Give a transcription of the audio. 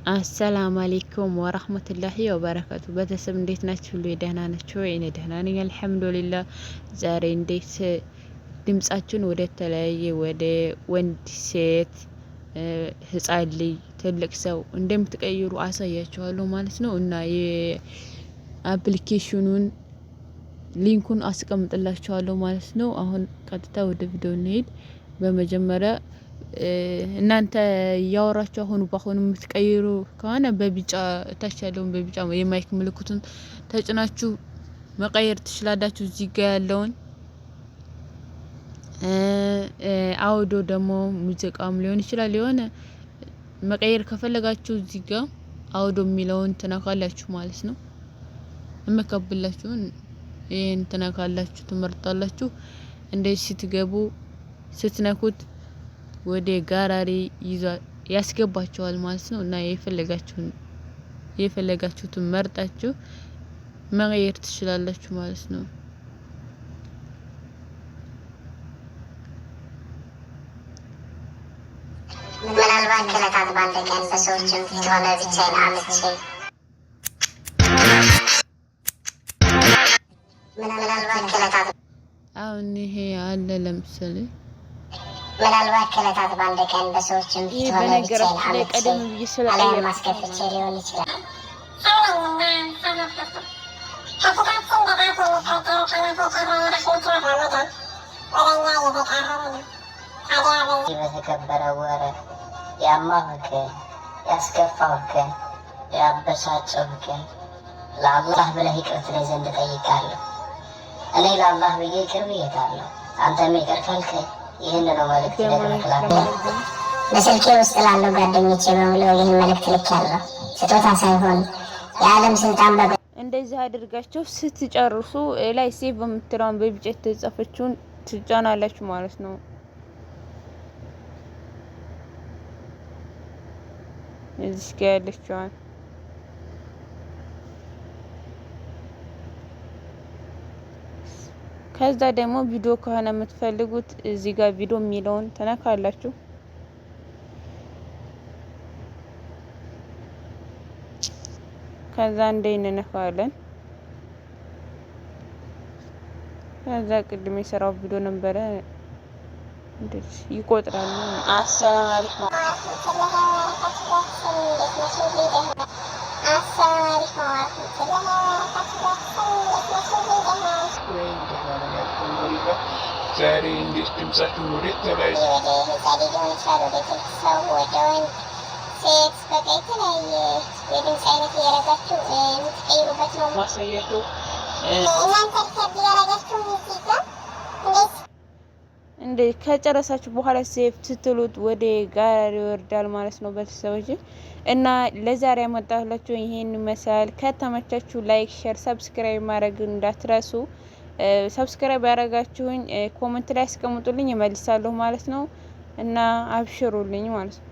አሰላሙ አለይኩም ወራህመቱላሂ ወበረካቱ። ቤተሰብ እንዴት ናችሁ? ሁሉ ደህና ናችሁ? እኔ ደህና ነኝ አልሐምዱሊላህ። ዛሬ እንዴት ድምጻችን ወደ ተለያየ ወደ ወንድ፣ ሴት፣ ህፃን ልጅ፣ ትልቅ ሰው እንደምትቀይሩ አሳያችኋለሁ ማለት ነው። እና የአፕሊኬሽኑን ሊንኩን አስቀምጥላችኋለሁ ማለት ነው። አሁን ቀጥታ ወደ ቪዲዮ እንሄድ። በመጀመሪያ እናንተ ያወራችሁ በአሁኑ የምትቀይሩ ከሆነ በቢጫ ታች ያለውን በቢጫ የማይክ ምልክቱን ተጭናችሁ መቀየር ትችላላችሁ። እዚህ ጋር ያለውን አውዶ ደግሞ ሙዚቃም ሊሆን ይችላል። የሆነ መቀየር ከፈለጋችሁ እዚህ ጋር አውዶ የሚለውን ትነካላችሁ ማለት ነው። እመከብላችሁን ይሄን ትነካላችሁ፣ ትመርጣላችሁ። እንደዚህ ስትገቡ ስትነኩት ወደ ጋራሪ ያስገባችኋል ማለት ነው። እና የፈለጋችሁትን መርጣችሁ መቀየር ትችላላችሁ ማለት ነው። ምናልባት ከለታት ባንድ ቀን በሰዎችም ፊት ሆነ ብቻዬን አምቼ አሁን ይሄ አለ ለምሳሌ ምናልባት ከለታት ባንድ ቀን በሰዎችም ፊት ሆነ ብቻዬን አምቼ አላም ማስከፍቼ ሊሆን ይችላል። በተከበረ ወረ ያማህከን ያስከፋህከን ያበሳጨህከን ለአላህ ብለህ ይቅር ትለኝ ዘንድ ጠይቃለሁ። እኔ ለአላህ ብዬ ይቅር ብዬታለሁ። አንተም ይቅር ካልከኝ ይህን ነው መልእክት ልክላለሁ። በስልኬ ውስጥ ላለው ጓደኞቼ በሙሉ ይህን መልእክት ልካለሁ። ስጦታ ሳይሆን የዓለም ስልጣን እንደዚህ አድርጋችሁ ስትጨርሱ ላይ ሴቭ በምትለውን በቢጫ የተጻፈችውን ትጫናላችሁ ማለት ነው። እዚህ ጋር ያለችዋን ከዛ ደግሞ ቪዲዮ ከሆነ የምትፈልጉት እዚህ ጋር ቪዲዮ የሚለውን ተነካላችሁ። ከዛ እንነካለን። ከዛ ቅድም የሰራው ቪዲዮ ነበረ እንደዚህ ይቆጥራል። አሰላሙ አለይኩም ዛሬ እንዴት ድምጻችሁ ወደ ተለያየ ሴት በቃ የተለያየ የድምፅ አይነት እያረጋችሁ የምትቀይሩበት ነው ማሳያችሁ። እናንተ ሪከርድ እያረጋችሁ ሙዚቃ እንደ ከጨረሳችሁ በኋላ ሴቭ ስትሉት ወደ ጋራሪ ይወርዳል ማለት ነው ቤተሰቦች። እና ለዛሬ ያመጣሁላችሁ ይሄን መሳል። ከተመቻችሁ ላይክ፣ ሼር፣ ሰብስክራይብ ማድረግ እንዳትረሱ። ሰብስክራይብ ያደረጋችሁኝ ኮሜንት ላይ አስቀምጡልኝ፣ እመልሳለሁ ማለት ነው። እና አብሽሩልኝ ማለት ነው።